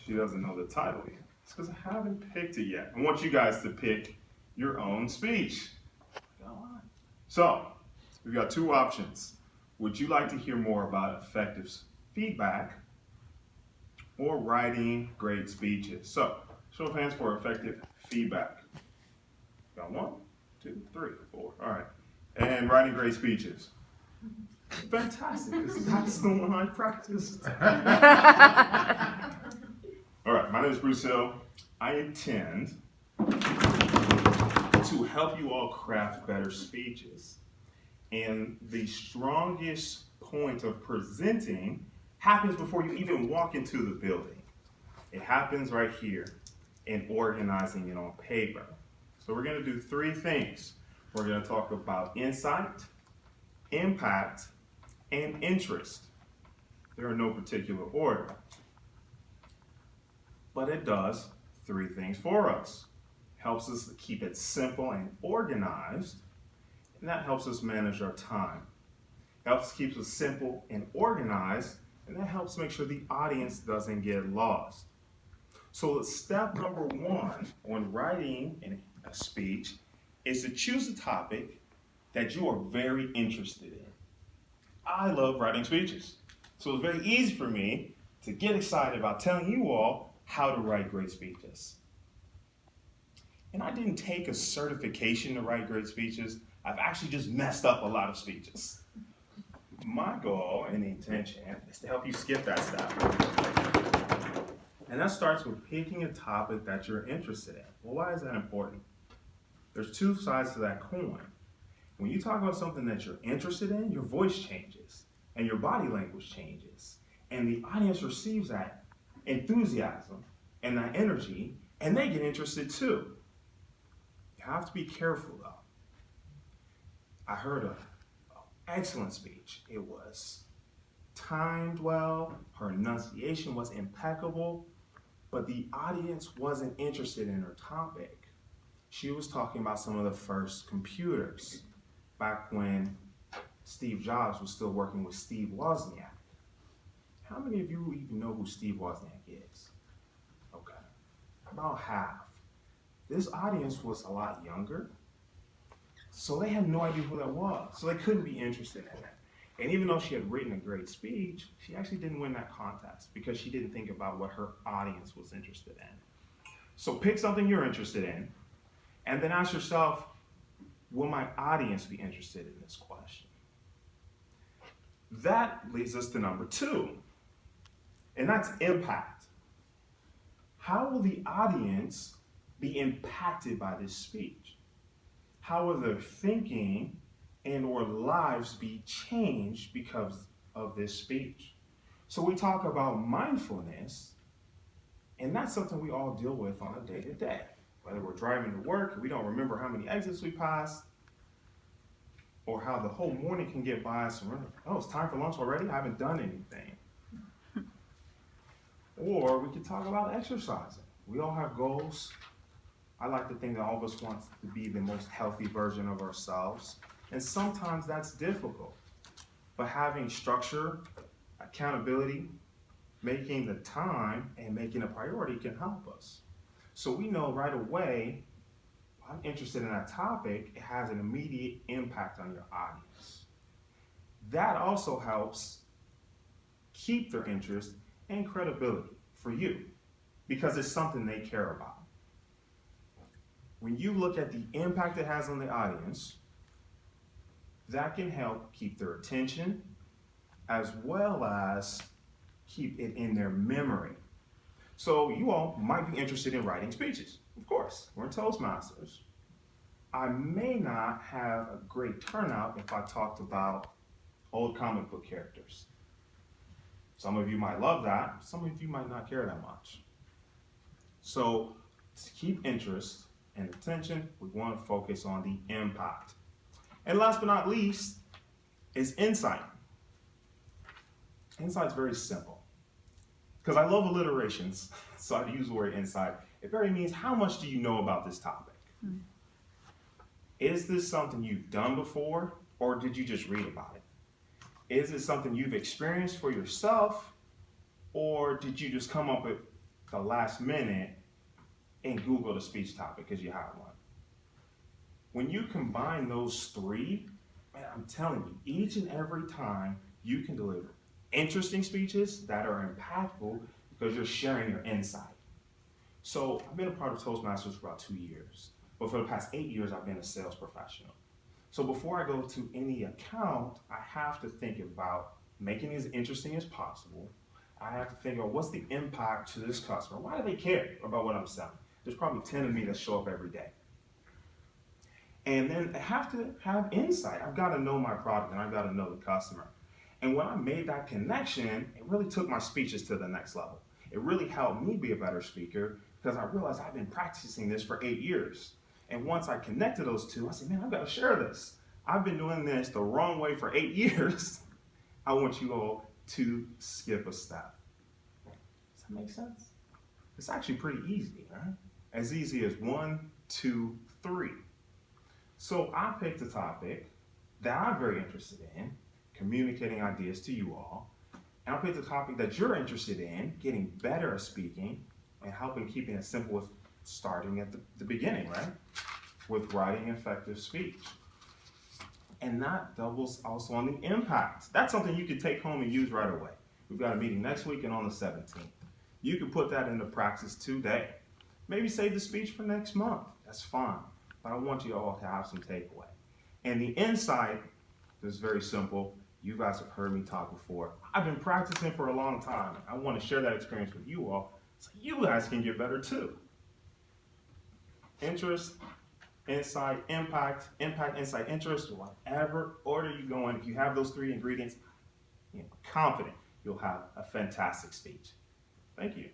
She doesn't know the title yet. It's because I haven't picked it yet. I want you guys to pick your own speech. So, we've got two options. Would you like to hear more about effective feedback or writing great speeches? So, show of hands for effective feedback. Got 1, 2, 3, 4. All right. And writing great speeches. Fantastic, because that's the one I practiced. All right, my name is Bruce Hill. I intend to help you all craft better speeches. And the strongest point of presenting happens before you even walk into the building. It happens right here in organizing it on paper. So we're going to do 3 things. We're going to talk about insight, impact, and interest. They're in no particular order. But it does 3 things for us. Helps us to keep it simple and organized, and that helps us manage our time. Helps keep us simple and organized, and that helps make sure the audience doesn't get lost. So step number 1 on writing a speech is to choose a topic that you are very interested in. I love writing speeches, so it's very easy for me to get excited about telling you all how to write great speeches. And I didn't take a certification to write great speeches. I've actually just messed up a lot of speeches. My goal and intention is to help you skip that step. And that starts with picking a topic that you're interested in. Well, why is that important? There's 2 sides to that coin. When you talk about something that you're interested in, your voice changes and your body language changes. And the audience receives that enthusiasm and that energy, and they get interested too. You have to be careful though. I heard an excellent speech. It was timed well, her enunciation was impeccable, but the audience wasn't interested in her topic. She was talking about some of the first computers, back when Steve Jobs was still working with Steve Wozniak. How many of you even know who Steve Wozniak is? Okay, about half. This audience was a lot younger, so they had no idea who that was, so they couldn't be interested in it. And even though she had written a great speech, she actually didn't win that contest because she didn't think about what her audience was interested in. So pick something you're interested in, and then ask yourself, will my audience be interested in this question? That leads us to number 2, and that's impact. How will the audience be impacted by this speech? How will their thinking and or lives be changed because of this speech? So we talk about mindfulness, and that's something we all deal with on a day-to-day. Whether we're driving to work, we don't remember how many exits we passed, or how the whole morning can get by us and we're like, oh, it's time for lunch already? I haven't done anything. Or we could talk about exercising. We all have goals. I like to think that all of us want to be the most healthy version of ourselves. And sometimes that's difficult. But having structure, accountability, making the time, and making a priority can help us. So we know right away, I'm interested in that topic, it has an immediate impact on your audience. That also helps keep their interest and credibility for you because it's something they care about. When you look at the impact it has on the audience, that can help keep their attention as well as keep it in their memory. So you all might be interested in writing speeches. Of course, we're in Toastmasters. I may not have a great turnout if I talked about old comic book characters. Some of you might love that. Some of you might not care that much. So to keep interest and attention, we want to focus on the impact. And last but not least is insight. Insight's very simple. Because I love alliterations, so I use the word insight. It very means how much do you know about this topic? Is this something you've done before, or did you just read about it? Is it something you've experienced for yourself, or did you just come up with the last minute and Google the speech topic because you have one. When you combine those three, man, I'm telling you, each and every time you can deliver interesting speeches that are impactful because you're sharing your insight. So I've been a part of Toastmasters for about 2 years, but for the past 8 years, I've been a sales professional. So before I go to any account, I have to think about making it as interesting as possible. I have to think about what's the impact to this customer. Why do they care about what I'm selling? There's probably 10 of me that show up every day. And then I have to have insight. I've got to know my product and I've got to know the customer. And when I made that connection, it really took my speeches to the next level. It really helped me be a better speaker because I realized I've been practicing this for 8 years. And once I connected those two, I said, man, I've got to share this. I've been doing this the wrong way for 8 years. I want you all to skip a step. Does that make sense? It's actually pretty easy, right? As easy as 1, 2, 3. So I picked a topic that I'm very interested in, communicating ideas to you all. And I picked a topic that you're interested in, getting better at speaking and helping keeping it simple with starting at the beginning, right? With writing effective speech. And that doubles also on the impact. That's something you can take home and use right away. We've got a meeting next week and on the 17th. You can put that into practice today. Maybe save the speech for next month. That's fine. But I want you all to have some takeaway. And the insight is very simple. You guys have heard me talk before. I've been practicing for a long time. I want to share that experience with you all so you guys can get better too. Interest, insight, impact, insight, interest, whatever order you go in. If you have those 3 ingredients, I'm confident you'll have a fantastic speech. Thank you.